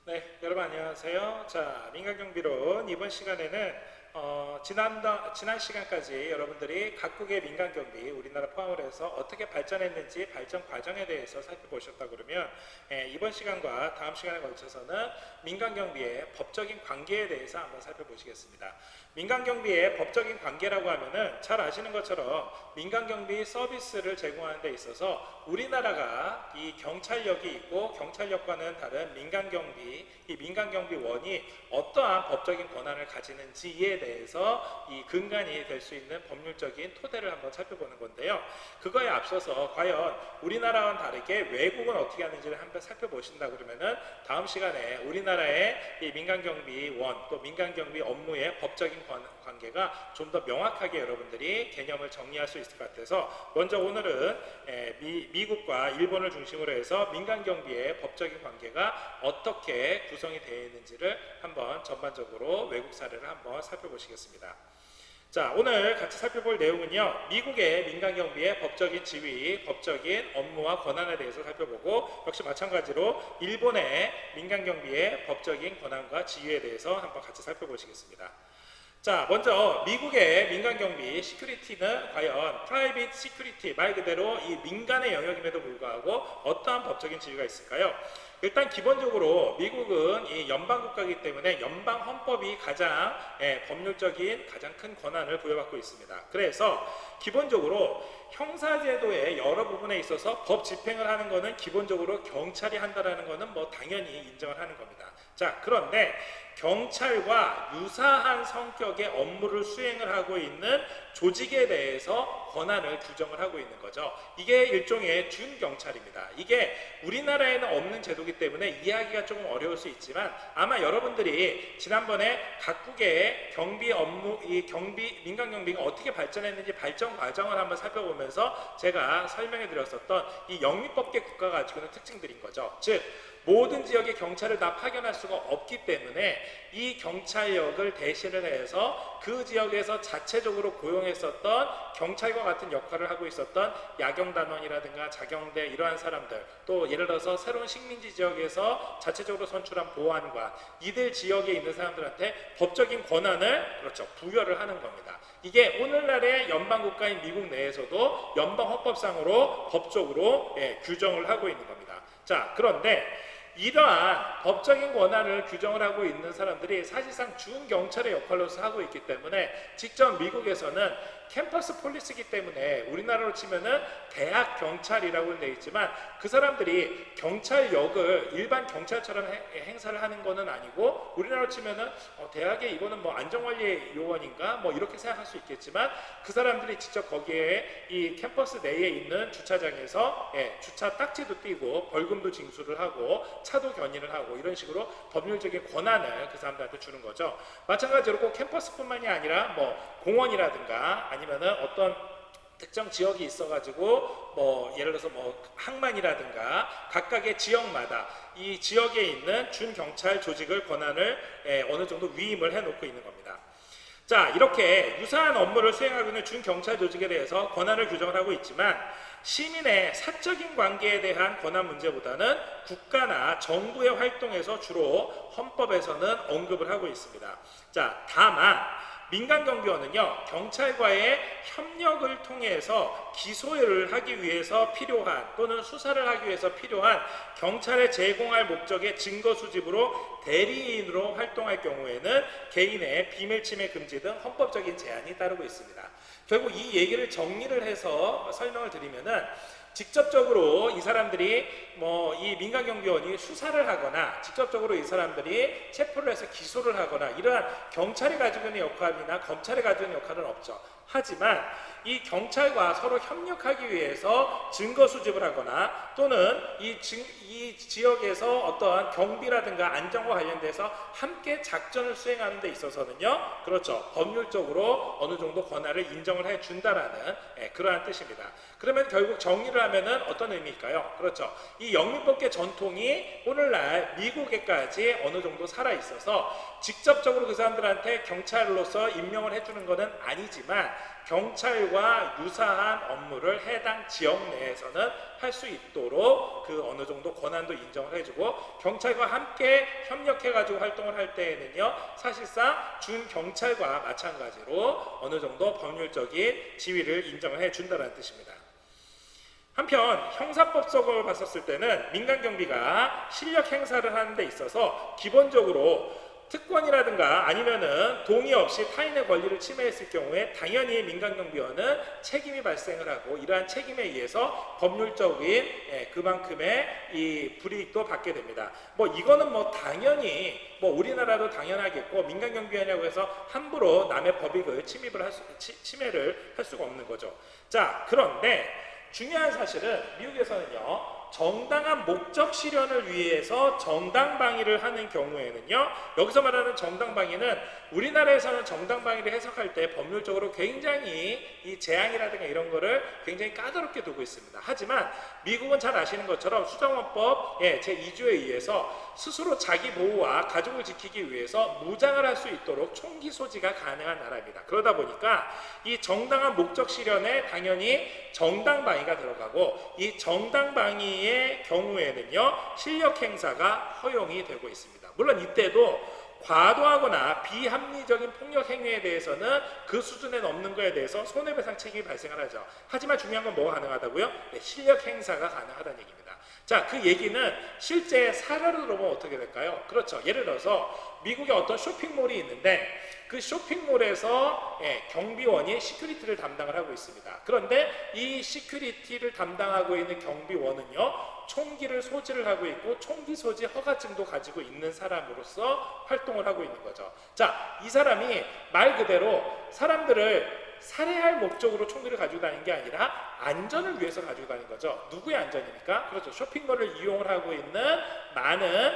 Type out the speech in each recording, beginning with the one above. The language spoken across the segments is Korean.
네, 여러분 안녕하세요. 자, 민간경비론 이번 시간에는 지난 시간까지 여러분들이 각국의 민간경비 우리나라 포함을 해서 어떻게 발전했는지 발전 과정에 대해서 살펴보셨다 그러면 이번 시간과 다음 시간에 걸쳐서는 민간경비의 법적인 관계에 대해서 한번 살펴보시겠습니다. 민간경비의 법적인 관계라고 하면은 잘 아시는 것처럼 민간경비 서비스를 제공하는 데 있어서 우리나라가 이 경찰력이 있고 경찰력과는 다른 민간경비, 이 민간경비원이 어떠한 법적인 권한을 가지는지에 대해서 이 근간이 될 수 있는 법률적인 토대를 한번 살펴보는 건데요. 그거에 앞서서 과연 우리나라와는 다르게 외국은 어떻게 하는지를 한번 살펴보신다 그러면은 다음 시간에 우리나라의 이 민간경비원 또 민간경비 업무의 법적인 관계가 좀 더 명확하게 여러분들이 개념을 정리할 수 있을 것 같아서 먼저 오늘은 미국과 일본을 중심으로 해서 민간경비의 법적인 관계가 어떻게 구성이 되어 있는지를 한번 전반적으로 외국 사례를 한번 살펴보시겠습니다. 자, 오늘 같이 살펴볼 내용은요, 미국의 민간경비의 법적인 지위, 법적인 업무와 권한에 대해서 살펴보고, 역시 마찬가지로 일본의 민간경비의 법적인 권한과 지위에 대해서 한번 같이 살펴보시겠습니다. 자, 먼저 미국의 민간경비 시큐리티는 과연 프라이빗 시큐리티, 말 그대로 이 민간의 영역임에도 불구하고 어떠한 법적인 지위가 있을까요? 일단 기본적으로 미국은 이 연방국가이기 때문에 연방 헌법이 가장 법률적인 가장 큰 권한을 부여받고 있습니다. 그래서 기본적으로 형사제도의 여러 부분에 있어서 법 집행을 하는 것은 기본적으로 경찰이 한다라는 것은 뭐 당연히 인정을 하는 겁니다. 자, 그런데 경찰과 유사한 성격의 업무를 수행을 하고 있는 조직에 대해서 권한을 규정을 하고 있는 거죠. 이게 일종의 준경찰입니다. 이게 우리나라에는 없는 제도이기 때문에 이해하기가 조금 어려울 수 있지만 아마 여러분들이 지난번에 각국의 경비 업무, 이 민간경비가 어떻게 발전했는지 발전 과정을 한번 살펴보면서 제가 설명해 드렸었던 이 영미법계 국가가 가지고 있는 특징들인 거죠. 즉 모든 지역에 경찰을 다 파견할 수가 없기 때문에 이 경찰력을 대신을 해서 그 지역에서 자체적으로 고용했었던 경찰과 같은 역할을 하고 있었던 야경단원이라든가 자경대 이러한 사람들, 또 예를 들어서 새로운 식민지 지역에서 자체적으로 선출한 보안관, 이들 지역에 있는 사람들한테 법적인 권한을 그렇죠 부여를 하는 겁니다. 이게 오늘날의 연방국가인 미국 내에서도 연방헌법상으로 법적으로 규정을 하고 있는 겁니다. 자, 그런데 이러한 법적인 권한을 규정을 하고 있는 사람들이 사실상 준경찰의 역할로서 하고 있기 때문에 직접 미국에서는 캠퍼스 폴리스이기 때문에 우리나라로 치면은 대학 경찰이라고 되어 있지만 그 사람들이 경찰력을 일반 경찰처럼 행사를 하는 것은 아니고 우리나라로 치면은 대학에 이거는 뭐 안전관리 요원인가 뭐 이렇게 생각할 수 있겠지만 그 사람들이 직접 거기에 이 캠퍼스 내에 있는 주차장에서 주차 딱지도 띄고 벌금도 징수를 하고 차도 견인을 하고 이런 식으로 법률적인 권한을 그 사람들한테 주는 거죠. 마찬가지로 꼭 캠퍼스뿐만이 아니라 뭐 공원이라든가 아니면은 어떤 특정 지역이 있어가지고 뭐 예를 들어서 뭐 항만이라든가 각각의 지역마다 이 지역에 있는 준경찰 조직을 권한을 어느 정도 위임을 해놓고 있는 겁니다. 자, 이렇게 유사한 업무를 수행하고 있는 준경찰 조직에 대해서 권한을 규정을 하고 있지만 시민의 사적인 관계에 대한 권한 문제보다는 국가나 정부의 활동에서 주로 헌법에서는 언급을 하고 있습니다. 자, 다만 민간경비원은요, 경찰과의 협력을 통해서 기소를 하기 위해서 필요한 또는 수사를 하기 위해서 필요한 경찰에 제공할 목적의 증거 수집으로 대리인으로 활동할 경우에는 개인의 비밀 침해 금지 등 헌법적인 제한이 따르고 있습니다. 결국 이 얘기를 정리를 해서 설명을 드리면은 직접적으로 이 사람들이 뭐 이 민간경비원이 수사를 하거나 직접적으로 이 사람들이 체포를 해서 기소를 하거나 이러한 경찰이 가지고 있는 역할이나 검찰이 가지고 있는 역할은 없죠. 하지만 이 경찰과 서로 협력하기 위해서 증거 수집을 하거나 또는 이 지역에서 어떠한 경비라든가 안전과 관련돼서 함께 작전을 수행하는 데 있어서는요, 그렇죠, 법률적으로 어느 정도 권한을 인정을 해준다라는 그러한 뜻입니다. 그러면 결국 정리를 하면은 어떤 의미일까요? 그렇죠, 이 영미법계 전통이 오늘날 미국에까지 어느 정도 살아 있어서 직접적으로 그 사람들한테 경찰로서 임명을 해주는 것은 아니지만 경찰과 유사한 업무를 해당 지역 내에서는 할 수 있도록 그 어느 정도 권한도 인정을 해주고, 경찰과 함께 협력해가지고 활동을 할 때에는요, 사실상 준 경찰과 마찬가지로 어느 정도 법률적인 지위를 인정을 해준다는 뜻입니다. 한편 형사법적으로 봤었을 때는 민간경비가 실력 행사를 하는 데 있어서 기본적으로 특권이라든가 아니면은 동의 없이 타인의 권리를 침해했을 경우에 당연히 민간경비원은 책임이 발생을 하고, 이러한 책임에 의해서 법률적인 그만큼의 이 불이익도 받게 됩니다. 뭐 이거는 뭐 당연히 뭐 우리나라도 당연하겠고, 민간경비원이라고 해서 함부로 남의 법익을 침해를 할 수가 없는 거죠. 자, 그런데 중요한 사실은 미국에서는요, 정당한 목적 실현을 위해서 정당방위를 하는 경우에는요, 여기서 말하는 정당방위는 우리나라에서는 정당방위를 해석할 때 법률적으로 굉장히 이 재앙이라든가 이런 거를 굉장히 까다롭게 두고 있습니다. 하지만 미국은 잘 아시는 것처럼 수정헌법 제2조에 의해서 스스로 자기 보호와 가족을 지키기 위해서 무장을 할 수 있도록 총기 소지가 가능한 나라입니다. 그러다 보니까 이 정당한 목적 실현에 당연히 정당방위가 들어가고, 이 정당방위의 경우에는요, 실력 행사가 허용이 되고 있습니다. 물론 이때도 과도하거나 비합리적인 폭력 행위에 대해서는 그 수준에 넘는 것에 대해서 손해배상 책임이 발생을 하죠. 하지만 중요한 건 뭐가 가능하다고요? 네, 실력 행사가 가능하다는 얘기입니다. 자, 그 얘기는 실제 사례로 들어보면 어떻게 될까요? 그렇죠. 예를 들어서 미국에 어떤 쇼핑몰이 있는데 그 쇼핑몰에서 경비원이 시큐리티를 담당을 하고 있습니다. 그런데 이 시큐리티를 담당하고 있는 경비원은요, 총기를 소지를 하고 있고 총기 소지 허가증도 가지고 있는 사람으로서 활동을 하고 있는 거죠. 자, 이 사람이 말 그대로 사람들을 살해할 목적으로 총기를 가지고 다니는 게 아니라 안전을 위해서 가지고 다니는 거죠. 누구의 안전입니까? 그렇죠. 쇼핑몰을 이용을 하고 있는 많은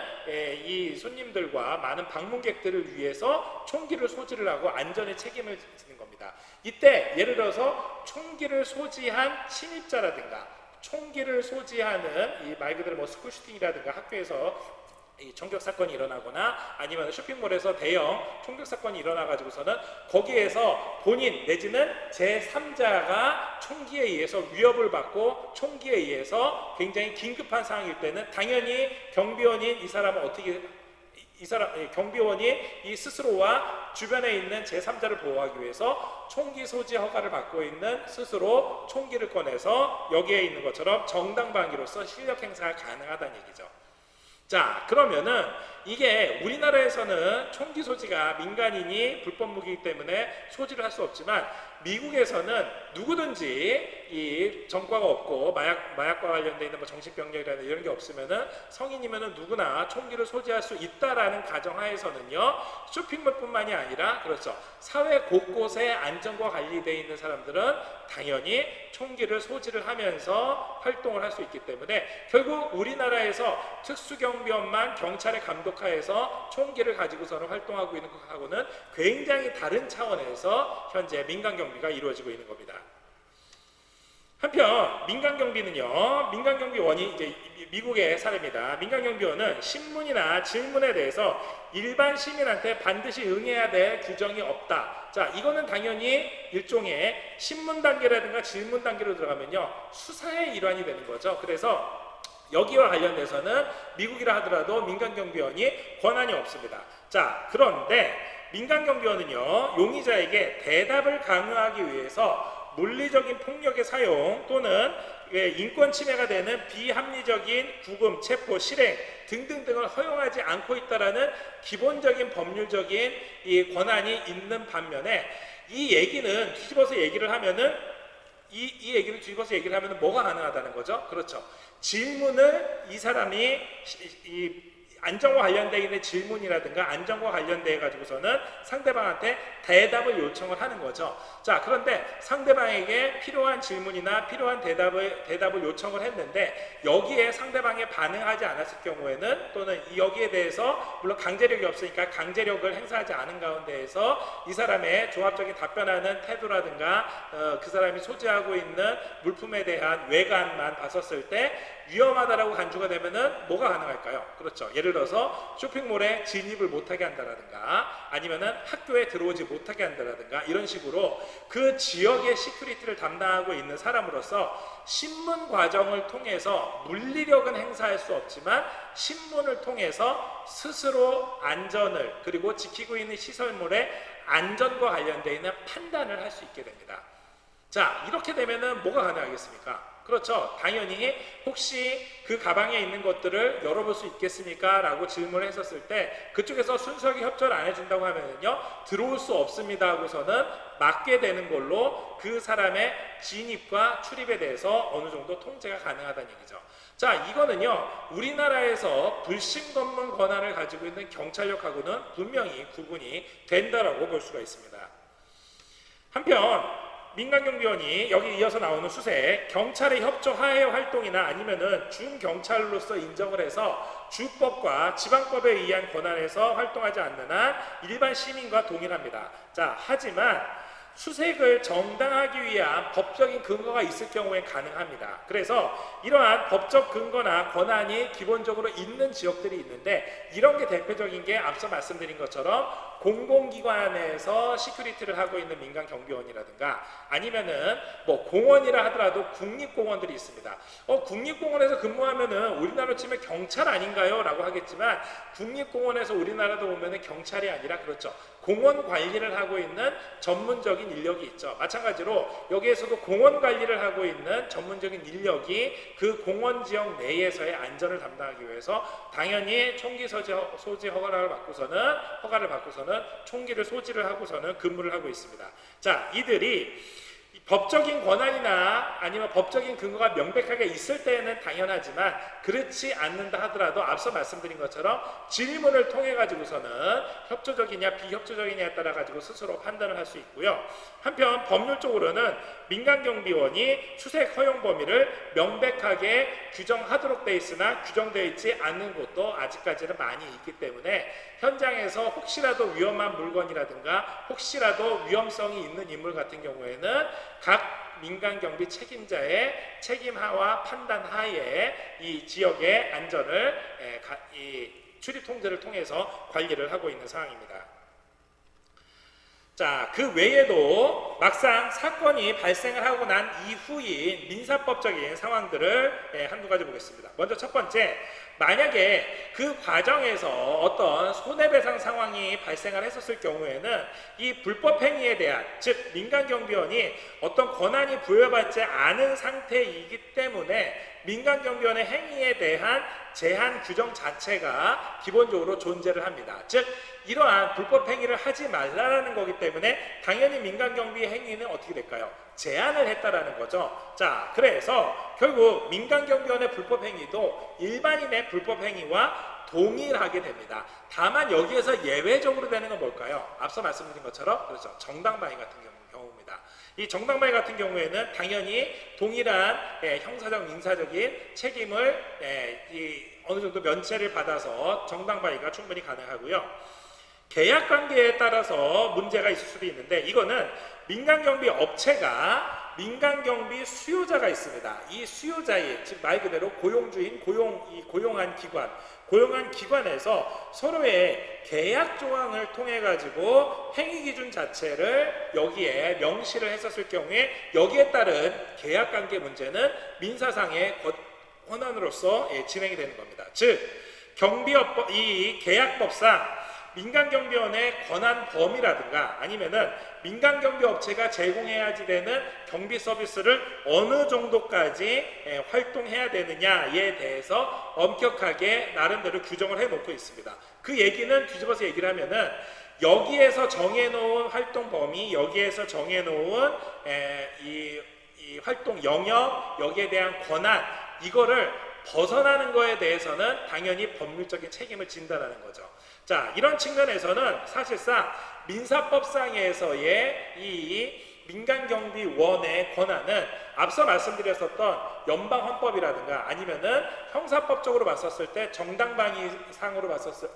이 손님들과 많은 방문객들을 위해서 총기를 소지를 하고 안전에 책임을 지는 겁니다. 이때 예를 들어서 총기를 소지한 침입자라든가 총기를 소지하는 이 말 그대로 뭐 스쿨 슈팅이라든가 학교에서 이 총격 사건이 일어나거나 아니면 쇼핑몰에서 대형 총격 사건이 일어나 가지고서는 거기에서 본인 내지는 제3자가 총기에 의해서 위협을 받고 총기에 의해서 굉장히 긴급한 상황일 때는 당연히 경비원인 이 사람은 어떻게 경비원이 이 스스로와 주변에 있는 제3자를 보호하기 위해서 총기 소지 허가를 받고 있는 스스로 총기를 꺼내서 여기에 있는 것처럼 정당방위로서 실력 행사가 가능하다는 얘기죠. 자, 그러면은 이게 우리나라에서는 총기 소지가 민간인이 불법 무기이기 때문에 소지를 할 수 없지만 미국에서는 누구든지 이 전과가 없고 마약과 관련돼 있는 뭐 정신병력이라는 이런 게 없으면은 성인이면은 누구나 총기를 소지할 수 있다라는 가정하에서는요, 쇼핑몰뿐만이 아니라 그렇죠, 사회 곳곳에 안전과 관리되어 있는 사람들은 당연히 총기를 소지를 하면서 활동을 할 수 있기 때문에 결국 우리나라에서 특수경비원만 경찰의 감독하에서 총기를 가지고서는 활동하고 있는 것하고는 굉장히 다른 차원에서 현재 민간경비가 이루어지고 있는 겁니다. 한편 민간경비는요, 민간경비원이 이제 미국의 사례입니다. 민간경비원은 신문이나 질문에 대해서 일반 시민한테 반드시 응해야 될 규정이 없다. 자, 이거는 당연히 일종의 신문 단계라든가 질문 단계로 들어가면요, 수사의 일환이 되는 거죠. 그래서 여기와 관련돼서는 미국이라 하더라도 민간경비원이 권한이 없습니다. 자, 그런데 민간경비원은요, 용의자에게 대답을 강요하기 위해서 물리적인 폭력의 사용 또는 인권 침해가 되는 비합리적인 구금, 체포, 실행 등등등을 허용하지 않고 있다라는 기본적인 법률적인 이 권한이 있는 반면에 이 얘기는 뒤집어서 얘기를 하면은 이 얘기를 뒤집어서 얘기를 하면은 뭐가 가능하다는 거죠? 그렇죠. 질문을 이 사람이 안전과 관련되어 있는 질문이라든가 안전과 관련되어 가지고서는 상대방한테 대답을 요청을 하는 거죠. 자, 그런데 상대방에게 필요한 질문이나 필요한 대답을 요청을 했는데 여기에 상대방이 반응하지 않았을 경우에는 또는 여기에 대해서 물론 강제력이 없으니까 강제력을 행사하지 않은 가운데에서 이 사람의 종합적인 답변하는 태도라든가 그 사람이 소지하고 있는 물품에 대한 외관만 봤었을 때 위험하다라고 간주가 되면은 뭐가 가능할까요? 그렇죠. 예를 들어서 쇼핑몰에 진입을 못하게 한다라든가 아니면은 학교에 들어오지 못하게 한다라든가 이런 식으로 그 지역의 시큐리티를 담당하고 있는 사람으로서 신문 과정을 통해서 물리력은 행사할 수 없지만 신문을 통해서 스스로 안전을 그리고 지키고 있는 시설물의 안전과 관련되어 있는 판단을 할 수 있게 됩니다. 자, 이렇게 되면은 뭐가 가능하겠습니까? 그렇죠. 당연히 혹시 그 가방에 있는 것들을 열어볼 수 있겠습니까? 라고 질문을 했었을 때 그쪽에서 순수하게 협조를 안 해준다고 하면요 들어올 수 없습니다 하고서는 막게 되는 걸로 그 사람의 진입과 출입에 대해서 어느 정도 통제가 가능하다는 얘기죠. 자, 이거는요 우리나라에서 불신 검문 권한을 가지고 있는 경찰력하고는 분명히 구분이 된다라고 볼 수가 있습니다. 한편 민간경비원이 여기 이어서 나오는 수색, 경찰의 협조 하에 활동이나 아니면은 준경찰로서 인정을 해서 주법과 지방법에 의한 권한에서 활동하지 않는 한 일반 시민과 동일합니다. 자, 하지만 수색을 정당하기 위한 법적인 근거가 있을 경우에 가능합니다. 그래서 이러한 법적 근거나 권한이 기본적으로 있는 지역들이 있는데 이런 게 대표적인 게 앞서 말씀드린 것처럼 공공기관에서 시큐리티를 하고 있는 민간경비원이라든가 아니면은 뭐 공원이라 하더라도 국립공원들이 있습니다. 국립공원에서 근무하면은 우리나라로 치면 경찰 아닌가요? 라고 하겠지만 국립공원에서 우리나라도 보면은 경찰이 아니라 그렇죠. 공원 관리를 하고 있는 전문적인 인력이 있죠. 마찬가지로 여기에서도 공원 관리를 하고 있는 전문적인 인력이 그 공원 지역 내에서의 안전을 담당하기 위해서 당연히 총기 소지 허가를 받고서는 총기를 소지를 하고서는 근무를 하고 있습니다. 자, 이들이 법적인 권한이나 아니면 법적인 근거가 명백하게 있을 때에는 당연하지만 그렇지 않는다 하더라도 앞서 말씀드린 것처럼 질문을 통해 가지고서는 협조적이냐 비협조적이냐에 따라 가지고 스스로 판단을 할 수 있고요. 한편 법률적으로는 민간경비원이 수색 허용 범위를 명백하게 규정하도록 돼 있으나 규정되어 있지 않는 곳도 아직까지는 많이 있기 때문에 현장에서 혹시라도 위험한 물건이라든가 혹시라도 위험성이 있는 인물 같은 경우에는 각 민간경비 책임자의 책임하와 판단하에 이 지역의 안전을 이 출입 통제를 통해서 관리를 하고 있는 상황입니다. 자, 그 외에도 막상 사건이 발생을 하고 난 이후인 민사법적인 상황들을 한두 가지 보겠습니다. 먼저 첫 번째, 만약에 그 과정에서 어떤 손해배상 상황이 발생을 했었을 경우에는 이 불법행위에 대한, 즉 민간경비원이 어떤 권한이 부여받지 않은 상태이기 때문에 민간경비원의 행위에 대한 제한 규정 자체가 기본적으로 존재를 합니다. 즉 이러한 불법 행위를 하지 말라는 거기 때문에 당연히 민간경비 행위는 어떻게 될까요? 제한을 했다라는 거죠. 자, 그래서 결국 민간경비원의 불법 행위도 일반인의 불법 행위와 동일하게 됩니다. 다만 여기에서 예외적으로 되는 건 뭘까요? 앞서 말씀드린 것처럼 그렇죠. 정당방위 같은 경우입니다. 이 정당방위 같은 경우에는 당연히 동일한 형사적 민사적인 책임을 어느 정도 면제를 받아서 정당방위가 충분히 가능하고요. 계약관계에 따라서 문제가 있을 수도 있는데 이거는 민간경비 업체가 민간경비 수요자가 있습니다. 이 수요자의 즉 말 그대로 고용주인 고용한 기관에서 서로의 계약 조항을 통해 가지고 행위 기준 자체를 여기에 명시를 했었을 경우에 여기에 따른 계약관계 문제는 민사상의 권한으로서 진행이 되는 겁니다. 즉 경비업법 이 계약법상 민간경비원의 권한 범위라든가 아니면은 민간경비업체가 제공해야지 되는 경비 서비스를 어느 정도까지 활동해야 되느냐에 대해서 엄격하게 나름대로 규정을 해놓고 있습니다. 그 얘기는 뒤집어서 얘기를 하면은 여기에서 정해놓은 활동 범위, 여기에서 정해놓은 이 활동 영역, 여기에 대한 권한 이거를 벗어나는 거에 대해서는 당연히 법률적인 책임을 진다는 거죠. 자, 이런 측면에서는 사실상 민사법상에서의 이 민간경비원의 권한은 앞서 말씀드렸었던 연방헌법이라든가 아니면은 형사법적으로 봤었을 때 정당방위상으로 봤었을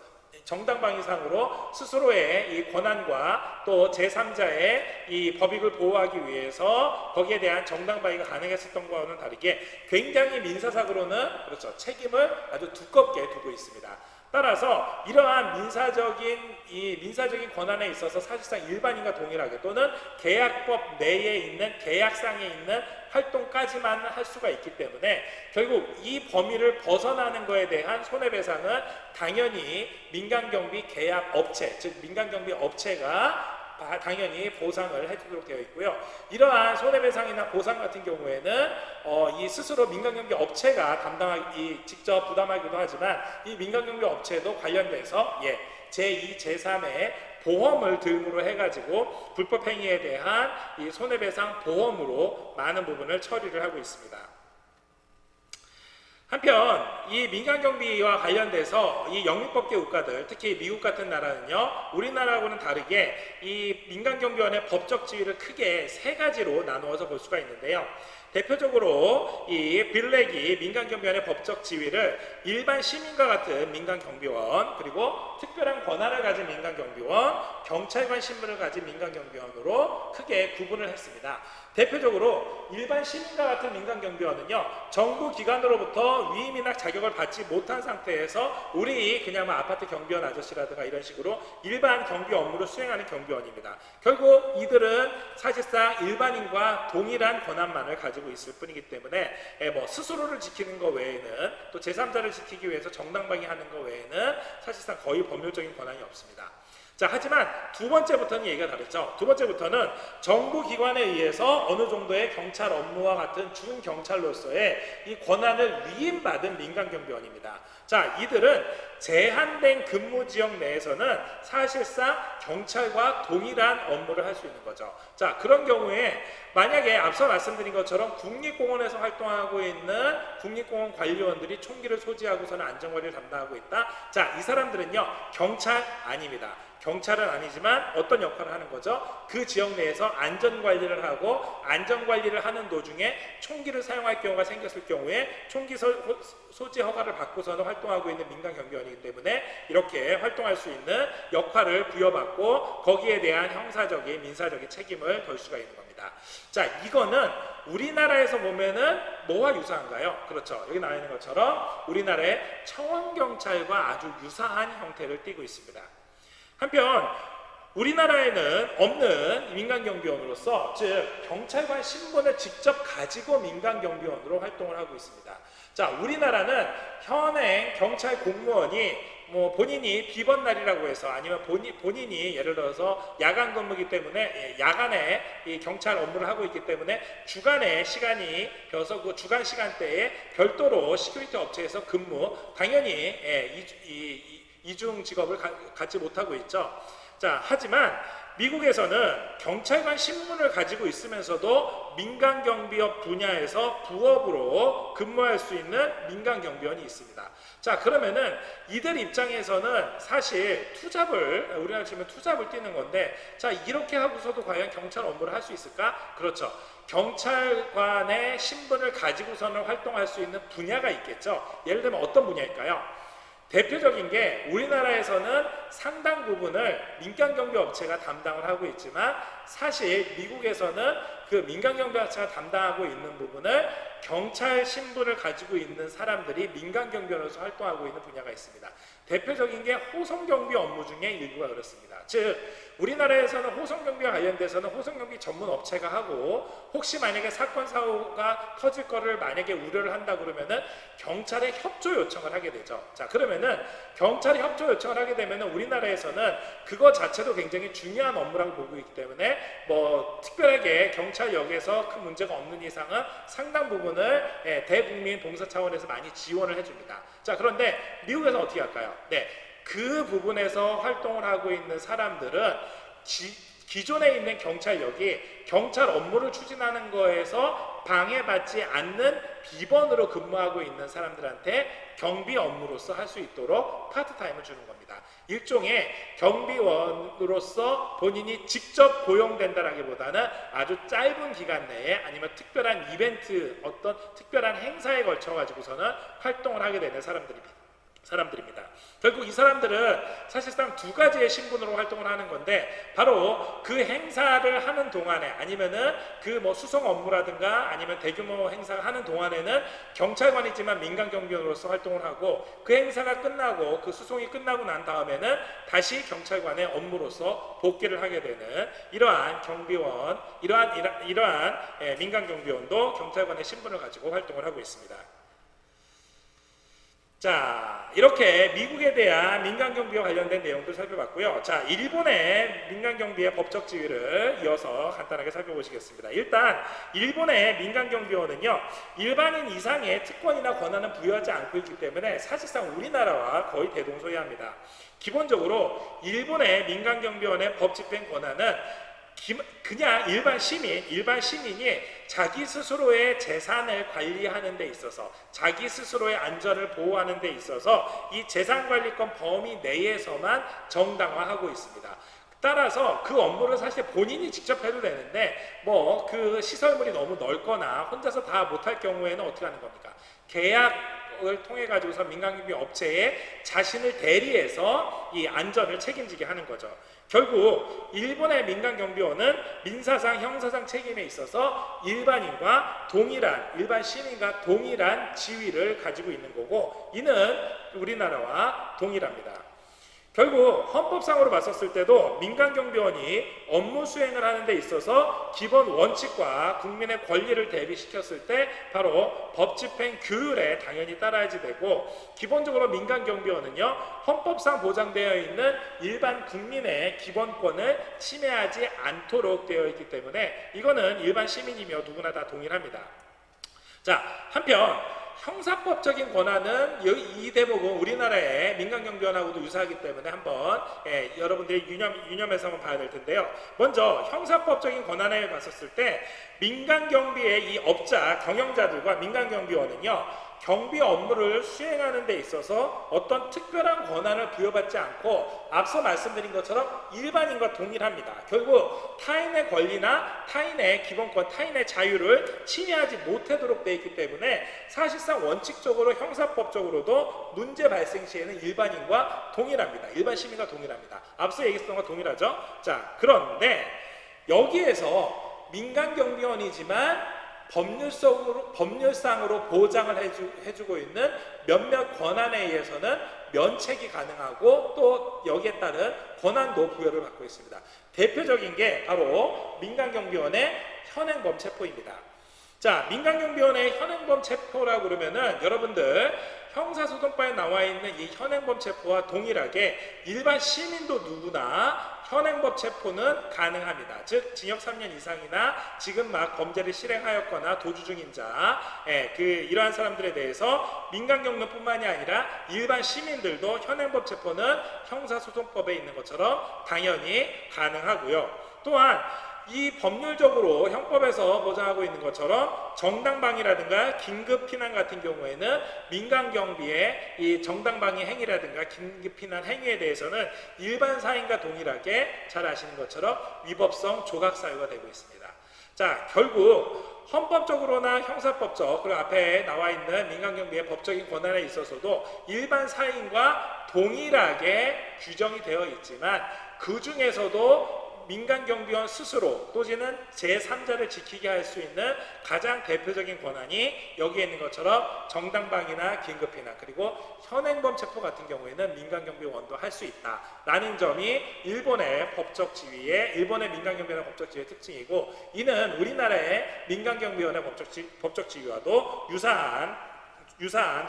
정당방위상으로 스스로의 이 권한과 또 제3자의 이 법익을 보호하기 위해서 거기에 대한 정당방위가 가능했었던 것과는 다르게 굉장히 민사상으로는 그렇죠, 책임을 아주 두껍게 두고 있습니다. 따라서 이러한 민사적인 권한에 있어서 사실상 일반인과 동일하게 또는 계약법 내에 있는 계약상에 있는 활동까지만 할 수가 있기 때문에 결국 이 범위를 벗어나는 것에 대한 손해배상은 당연히 민간경비 계약 업체, 즉 민간경비 업체가 당연히 보상을 해주도록 되어 있고요. 이러한 손해배상이나 보상 같은 경우에는 이 스스로 민간경비 업체가 직접 부담하기도 하지만 이 민간경비 업체도 관련돼서 제2, 제3의 보험을 등으로 해가지고 불법행위에 대한 이 손해배상 보험으로 많은 부분을 처리를 하고 있습니다. 한편 이 민간경비와 관련돼서 이 영미법계 국가들, 특히 미국 같은 나라는요, 우리나라하고는 다르게 이 민간경비원의 법적 지위를 크게 세 가지로 나누어서 볼 수가 있는데요. 대표적으로 이 빌렉이 민간경비원의 법적 지위를 일반 시민과 같은 민간경비원, 그리고 특별한 권한을 가진 민간경비원, 경찰관 신분을 가진 민간경비원으로 크게 구분을 했습니다. 대표적으로 일반 시민과 같은 민간경비원은요, 정부 기관으로부터 위임이나 자격을 받지 못한 상태에서 우리 그냥 뭐 아파트 경비원 아저씨라든가 이런 식으로 일반 경비 업무를 수행하는 경비원입니다. 결국 이들은 사실상 일반인과 동일한 권한만을 가지고 있을 뿐이기 때문에 뭐 스스로를 지키는 것 외에는 또 제3자를 지키기 위해서 정당방위하는 것 외에는 사실상 거의 법률적인 권한이 없습니다. 자, 하지만 두 번째부터는 얘기가 다르죠. 두 번째부터는 정부 기관에 의해서 어느 정도의 경찰 업무와 같은 준경찰로서의 이 권한을 위임받은 민간경비원입니다. 자, 이들은 제한된 근무 지역 내에서는 사실상 경찰과 동일한 업무를 할 수 있는 거죠. 자, 그런 경우에 만약에 앞서 말씀드린 것처럼 국립공원에서 활동하고 있는 국립공원 관리원들이 총기를 소지하고서는 안전관리를 담당하고 있다. 자, 이 사람들은요, 경찰 아닙니다. 경찰은 아니지만 어떤 역할을 하는 거죠? 그 지역 내에서 안전관리를 하고 안전관리를 하는 도중에 총기를 사용할 경우가 생겼을 경우에 총기 소지 허가를 받고서는 활동하고 있는 민간경비원이기 때문에 이렇게 활동할 수 있는 역할을 부여받고 거기에 대한 형사적인 민사적인 책임을 덜 수가 있는 겁니다. 자, 이거는 우리나라에서 보면은 뭐와 유사한가요? 그렇죠. 여기 나와 있는 것처럼 우리나라의 청원경찰과 아주 유사한 형태를 띠고 있습니다. 한편 우리나라에는 없는 민간경비원으로서 즉 경찰관 신분을 직접 가지고 민간경비원으로 활동을 하고 있습니다. 자, 우리나라는 현행 경찰 공무원이 뭐 본인이 비번 날이라고 해서 아니면 본인이 예를 들어서 야간 근무이기 때문에 야간에 이 경찰 업무를 하고 있기 때문에 주간에 시간이 비어서 그 주간 시간대에 별도로 시큐리티 업체에서 근무 당연히 이중 직업을 갖지 못하고 있죠. 자, 하지만 미국에서는 경찰관 신분을 가지고 있으면서도 민간경비업 분야에서 부업으로 근무할 수 있는 민간경비원이 있습니다. 자, 그러면은 이들 입장에서는 사실 투잡을, 우리나라 치면 투잡을 뛰는 건데, 자, 이렇게 하고서도 과연 경찰 업무를 할 수 있을까? 그렇죠. 경찰관의 신분을 가지고서는 활동할 수 있는 분야가 있겠죠. 예를 들면 어떤 분야일까요? 대표적인 게 우리나라에서는 상당 부분을 민간경비업체가 담당을 하고 있지만 사실 미국에서는 그 민간경비업체가 담당하고 있는 부분을 경찰 신분을 가지고 있는 사람들이 민간경비원으로서 활동하고 있는 분야가 있습니다. 대표적인 게 호송경비 업무 중에 일부가 그렇습니다. 즉 우리나라에서는 호송경비와 관련돼서는 호송경비 전문 업체가 하고 혹시 만약에 사건 사고가 터질 거를 만약에 우려를 한다 그러면은 경찰에 협조 요청을 하게 되죠. 자, 그러면은 경찰에 협조 요청을 하게 되면은 우리나라에서는 그거 자체도 굉장히 중요한 업무라고 보고 있기 때문에 뭐 특별하게 경찰역에서 큰 문제가 없는 이상은 상당 부분을 대국민 봉사 차원에서 많이 지원을 해줍니다. 자, 그런데 미국에서 어떻게 할까요? 네, 그 부분에서 활동을 하고 있는 사람들은 기존에 있는 경찰력이 경찰 업무를 추진하는 거에서 방해받지 않는 비번으로 근무하고 있는 사람들한테 경비 업무로서 할 수 있도록 파트타임을 주는 겁니다. 일종의 경비원으로서 본인이 직접 고용된다라기보다는 아주 짧은 기간 내에 아니면 특별한 이벤트, 어떤 특별한 행사에 걸쳐 가지고서는 활동을 하게 되는 사람들입니다. 사람들입니다. 결국 이 사람들은 사실상 두 가지의 신분으로 활동을 하는 건데, 바로 그 행사를 하는 동안에, 아니면은 그 뭐 수송 업무라든가 아니면 대규모 행사를 하는 동안에는 경찰관이지만 민간 경비원으로서 활동을 하고, 그 행사가 끝나고 그 수송이 끝나고 난 다음에는 다시 경찰관의 업무로서 복귀를 하게 되는 이러한 경비원, 이러한 민간 경비원도 경찰관의 신분을 가지고 활동을 하고 있습니다. 자, 이렇게 미국에 대한 민간경비와 관련된 내용도 살펴봤고요. 자, 일본의 민간경비의 법적 지위를 이어서 간단하게 살펴보시겠습니다. 일단 일본의 민간경비원은요, 일반인 이상의 특권이나 권한은 부여하지 않고 있기 때문에 사실상 우리나라와 거의 대동소이합니다. 기본적으로 일본의 민간경비원의 법집행 권한은 그냥 일반 시민이 자기 스스로의 재산을 관리하는 데 있어서, 자기 스스로의 안전을 보호하는 데 있어서 이 재산관리권 범위 내에서만 정당화하고 있습니다. 따라서 그 업무를 사실 본인이 직접 해도 되는데, 뭐 그 시설물이 너무 넓거나 혼자서 다 못할 경우에는 어떻게 하는 겁니까? 계약을 통해 가지고서 민간경비 업체에 자신을 대리해서 이 안전을 책임지게 하는 거죠. 결국 일본의 민간경비원은 민사상 형사상 책임에 있어서 일반 시민과 동일한 지위를 가지고 있는 거고, 이는 우리나라와 동일합니다. 결국 헌법상으로 봤었을 때도 민간경비원이 업무 수행을 하는 데 있어서 기본 원칙과 국민의 권리를 대비시켰을 때 바로 법집행 규율에 당연히 따라야지 되고, 기본적으로 민간경비원은요, 헌법상 보장되어 있는 일반 국민의 기본권을 침해하지 않도록 되어 있기 때문에 이거는 일반 시민이며 누구나 다 동일합니다. 자, 한편 형사법적인 권한은 이 대목은 우리나라의 민간경비원하고도 유사하기 때문에 한번 여러분들이 유념해서 한번 봐야 될 텐데요. 먼저 형사법적인 권한을 봤었을 때 민간경비의 이 업자, 경영자들과 민간경비원은요, 경비 업무를 수행하는 데 있어서 어떤 특별한 권한을 부여받지 않고 앞서 말씀드린 것처럼 일반인과 동일합니다. 결국 타인의 권리나 타인의 기본권, 타인의 자유를 침해하지 못하도록 되어 있기 때문에 사실상 원칙적으로 형사법적으로도 문제 발생 시에는 일반인과 동일합니다. 일반 시민과 동일합니다. 앞서 얘기했던 것과 동일하죠. 자, 그런데 여기에서 민간경비원이지만 법률상으로 보장을 해주고 있는 몇몇 권한에 의해서는 면책이 가능하고 또 여기에 따른 권한도 부여를 받고 있습니다. 대표적인 게 바로 민간경비원의 현행범체포입니다. 자, 민간경비원의 현행범체포라고 그러면은 여러분들 형사소송법에 나와 있는 이 현행범체포와 동일하게 일반 시민도 누구나 현행법 체포는 가능합니다. 즉 징역 3년 이상이나 지금 막 범죄를 실행하였거나 도주 중인 자, 이러한 사람들에 대해서 민간경비원뿐만이 아니라 일반 시민들도 현행법 체포는 형사소송법에 있는 것처럼 당연히 가능하고요. 또한 이 법률적으로 형법에서 보장하고 있는 것처럼 정당방위라든가 긴급피난 같은 경우에는 민간경비의 이 정당방위 행위라든가 긴급피난 행위에 대해서는 일반 사인과 동일하게 잘 아시는 것처럼 위법성 조각사유가 되고 있습니다. 자, 결국 헌법적으로나 형사법적, 그리고 앞에 나와 있는 민간경비의 법적인 권한에 있어서도 일반 사인과 동일하게 규정이 되어 있지만 그 중에서도 민간경비원 스스로 또지는 제3자를 지키게 할 수 있는 가장 대표적인 권한이 여기에 있는 것처럼 정당방위나 긴급피난, 그리고 현행범 체포 같은 경우에는 민간경비원도 할 수 있다라는 점이 일본의 민간경비원의 법적 지위의 특징이고, 이는 우리나라의 민간경비원의 법적 지위와도 유사한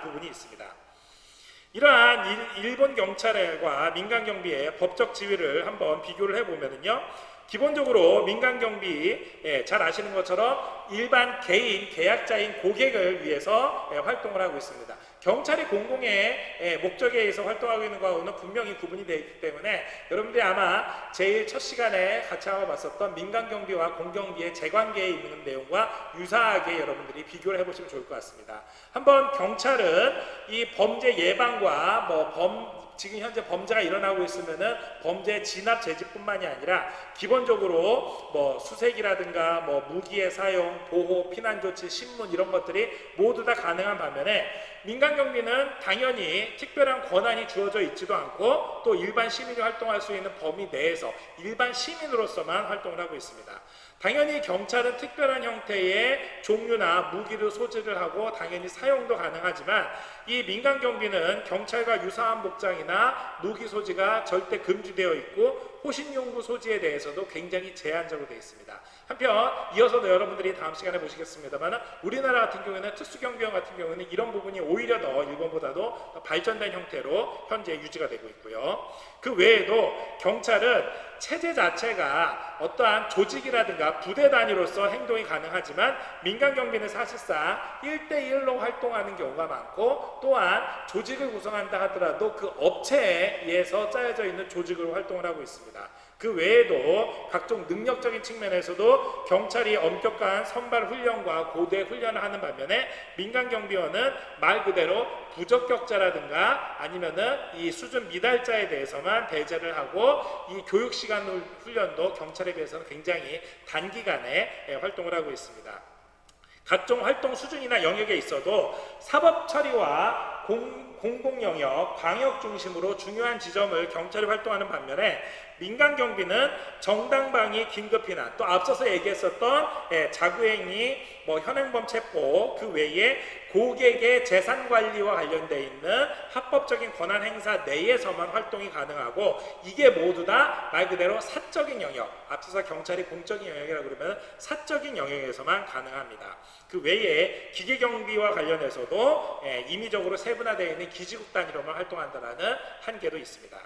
부분이 있습니다. 이러한 일본 경찰과 민간경비의 법적 지위를 한번 비교를 해보면요, 기본적으로 민간경비, 잘 아시는 것처럼 일반 개인, 계약자인 고객을 위해서 활동을 하고 있습니다. 경찰이 공공의 목적에 의해서 활동하고 있는 것하고는 분명히 구분이 되어 있기 때문에 여러분들이 아마 제일 첫 시간에 같이 한번 봤었던 민간경비와 공경비의 재관계에 있는 내용과 유사하게 여러분들이 비교를 해보시면 좋을 것 같습니다. 한번 경찰은 이 범죄 예방과 지금 현재 범죄가 일어나고 있으면은 범죄 진압 제지뿐만이 아니라 기본적으로 뭐 수색이라든가 뭐 무기의 사용, 보호, 피난 조치, 신문 이런 것들이 모두 다 가능한 반면에 민간 경비는 당연히 특별한 권한이 주어져 있지도 않고 또 일반 시민이 활동할 수 있는 범위 내에서 일반 시민으로서만 활동을 하고 있습니다. 당연히 경찰은 특별한 형태의 종류나 무기를 소지를 하고 당연히 사용도 가능하지만 이 민간 경비는 경찰과 유사한 복장이나 무기 소지가 절대 금지되어 있고 호신용구 소지에 대해서도 굉장히 제한적으로 되어 있습니다. 한편 이어서도 여러분들이 다음 시간에 보시겠습니다만 우리나라 같은 경우에는 특수경비원 같은 경우는 이런 부분이 오히려 더 일본보다도 더 발전된 형태로 현재 유지가 되고 있고요. 그 외에도 경찰은 체제 자체가 어떠한 조직이라든가 부대 단위로서 행동이 가능하지만 민간 경비는 사실상 1대1로 활동하는 경우가 많고 또한 조직을 구성한다 하더라도 그 업체에 의해서 짜여져 있는 조직으로 활동을 하고 있습니다. 그 외에도 각종 능력적인 측면에서도 경찰이 엄격한 선발 훈련과 고대 훈련을 하는 반면에 민간 경비원은 말 그대로 부적격자라든가 아니면은 이 수준 미달자에 대해서만 배제를 하고 이 교육 시간 훈련도 경찰에 비해서는 굉장히 단기간에 활동을 하고 있습니다. 각종 활동 수준이나 영역에 있어도 사법 처리와 공공 영역, 광역 중심으로 중요한 지점을 경찰이 활동하는 반면에 민간 경비는 정당방위, 긴급피난, 또 앞서서 얘기했었던 자구행위, 현행범 체포, 그 외에 고객의 재산 관리와 관련되어 있는 합법적인 권한 행사 내에서만 활동이 가능하고 이게 모두 다 말 그대로 사적인 영역, 앞서서 경찰이 공적인 영역이라고 그러면 사적인 영역에서만 가능합니다. 그 외에 기계경비와 관련해서도 임의적으로 세분화되어 있는 기지국 단위로만 활동한다는 한계도 있습니다.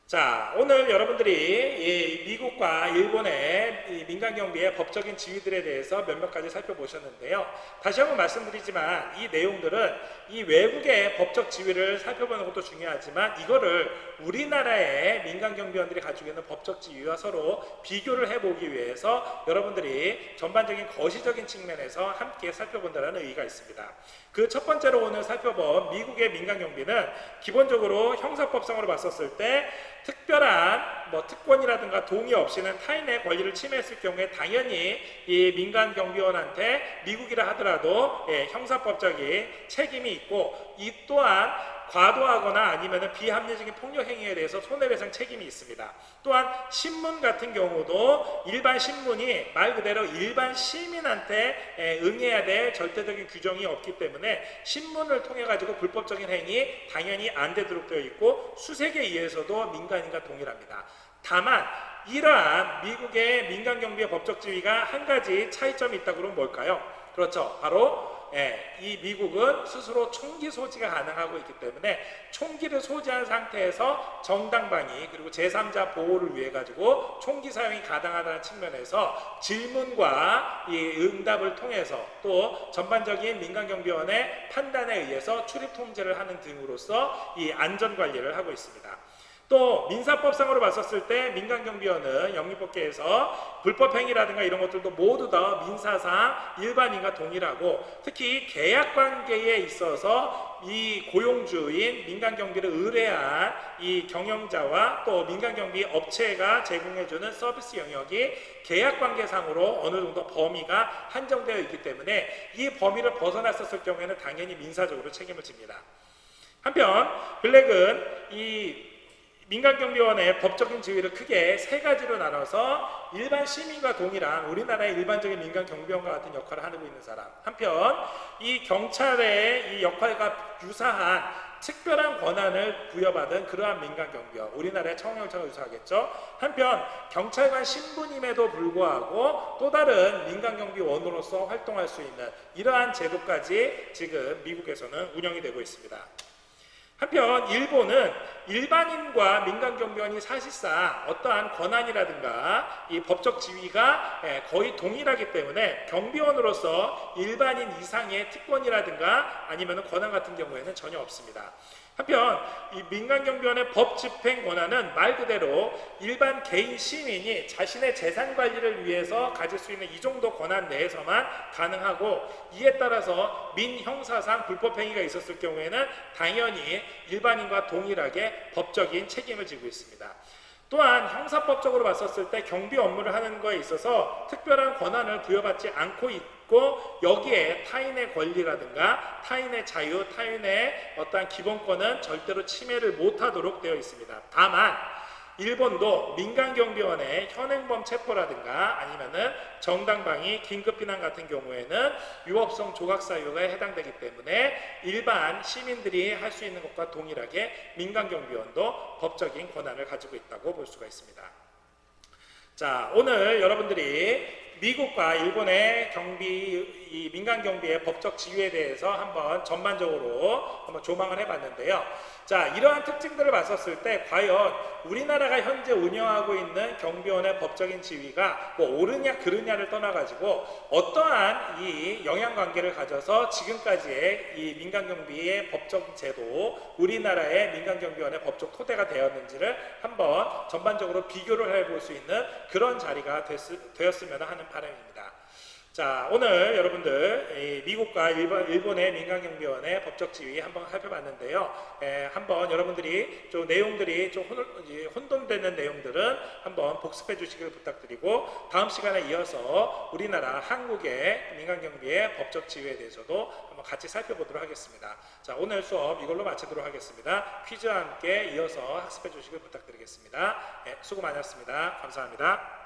자, 오늘 여러분들이 미국과 일본의 민간경비의 법적인 지위들에 대해서 몇몇 가지 살펴보셨는데요. 다시 한번 말씀드리지만 이 내용들은 이 외국의 법적 지위를 살펴보는 것도 중요하지만 이거를 우리나라의 민간경비원들이 가지고 있는 법적 지위와 서로 비교를 해보기 위해서 여러분들이 전반적인 거시적인 측면에서 함께 살펴본다는 의의가 있습니다. 그 첫 번째로 오늘 살펴본 미국의 민간경비는 기본적으로 형사법상으로 봤었을 때 특별한 특권이라든가 동의 없이는 타인의 권리를 침해했을 경우에 당연히 이 민간경비원한테 미국이라 하더라도 형사법적인 책임이 있고 이 또한 과도하거나 아니면 비합리적인 폭력 행위에 대해서 손해배상 책임이 있습니다. 또한 신문 같은 경우도 일반 신문이 말 그대로 일반 시민한테 응해야 될 절대적인 규정이 없기 때문에 신문을 통해 가지고 불법적인 행위 당연히 안 되도록 되어 있고 수색에 의해서도 민간인과 동일합니다. 다만 이러한 미국의 민간경비의 법적 지위가 한 가지 차이점이 있다고 그러면 뭘까요? 그렇죠. 바로 이 미국은 스스로 총기 소지가 가능하고 있기 때문에 총기를 소지한 상태에서 정당방위 그리고 제3자 보호를 위해 가지고 총기 사용이 가능하다는 측면에서 질문과 이 응답을 통해서 또 전반적인 민간경비원의 판단에 의해서 출입 통제를 하는 등으로서 이 안전관리를 하고 있습니다. 또 민사법상으로 봤었을 때 민간경비원은 영미법계에서 불법행위라든가 이런 것들도 모두 다 민사상 일반인과 동일하고 특히 계약관계에 있어서 이 고용주인 민간경비를 의뢰한 이 경영자와 또 민간경비 업체가 제공해주는 서비스 영역이 계약관계상으로 어느 정도 범위가 한정되어 있기 때문에 이 범위를 벗어났었을 경우에는 당연히 민사적으로 책임을 집니다. 한편 블랙은 이 민간경비원의 법적인 지위를 크게 세 가지로 나눠서 일반 시민과 동일한 우리나라의 일반적인 민간경비원과 같은 역할을 하고 있는 사람, 한편 이 경찰의 이 역할과 유사한 특별한 권한을 부여받은 그러한 민간경비원, 우리나라의 청원경찰과 유사하겠죠. 한편 경찰관 신분임에도 불구하고 또 다른 민간경비원으로서 활동할 수 있는 이러한 제도까지 지금 미국에서는 운영이 되고 있습니다. 한편 일본은 일반인과 민간경비원이 사실상 어떠한 권한이라든가 이 법적 지위가 거의 동일하기 때문에 경비원으로서 일반인 이상의 특권이라든가 아니면 권한 같은 경우에는 전혀 없습니다. 한편 이 민간경비원의 법 집행 권한은 말 그대로 일반 개인 시민이 자신의 재산 관리를 위해서 가질 수 있는 이 정도 권한 내에서만 가능하고, 이에 따라서 민형사상 불법행위가 있었을 경우에는 당연히 일반인과 동일하게 법적인 책임을 지고 있습니다. 또한 형사법적으로 봤었을 때 경비 업무를 하는 것에 있어서 특별한 권한을 부여받지 않고 있고, 여기에 타인의 권리라든가 타인의 자유, 타인의 어떠한 기본권은 절대로 침해를 못하도록 되어 있습니다. 다만 일본도 민간경비원의 현행범 체포라든가 아니면은 정당방위, 긴급避難 같은 경우에는 유업성 조각사유에 해당되기 때문에 일반 시민들이 할 수 있는 것과 동일하게 민간경비원도 법적인 권한을 가지고 있다고 볼 수가 있습니다. 자, 오늘 여러분들이 미국과 일본의 이 민간 경비의 법적 지위에 대해서 한번 전반적으로 한번 조망을 해봤는데요. 자, 이러한 특징들을 봤었을 때 과연 우리나라가 현재 운영하고 있는 경비원의 법적인 지위가 뭐 옳으냐 그르냐를 떠나가지고 어떠한 이 영향관계를 가져서 지금까지의 이 민간경비의 법적 제도, 우리나라의 민간경비원의 법적 토대가 되었는지를 한번 전반적으로 비교를 해볼 수 있는 그런 자리가 되었으면 하는 바람입니다. 자, 오늘 여러분들 미국과 일본의 민간경비원의 법적 지위 한번 살펴봤는데요. 한번 여러분들이 좀 내용들이 좀 혼돈되는 내용들은 한번 복습해 주시길 부탁드리고, 다음 시간에 이어서 우리나라 한국의 민간경비의 법적 지위에 대해서도 한번 같이 살펴보도록 하겠습니다. 자, 오늘 수업 이걸로 마치도록 하겠습니다. 퀴즈와 함께 이어서 학습해 주시길 부탁드리겠습니다. 수고 많으셨습니다. 감사합니다.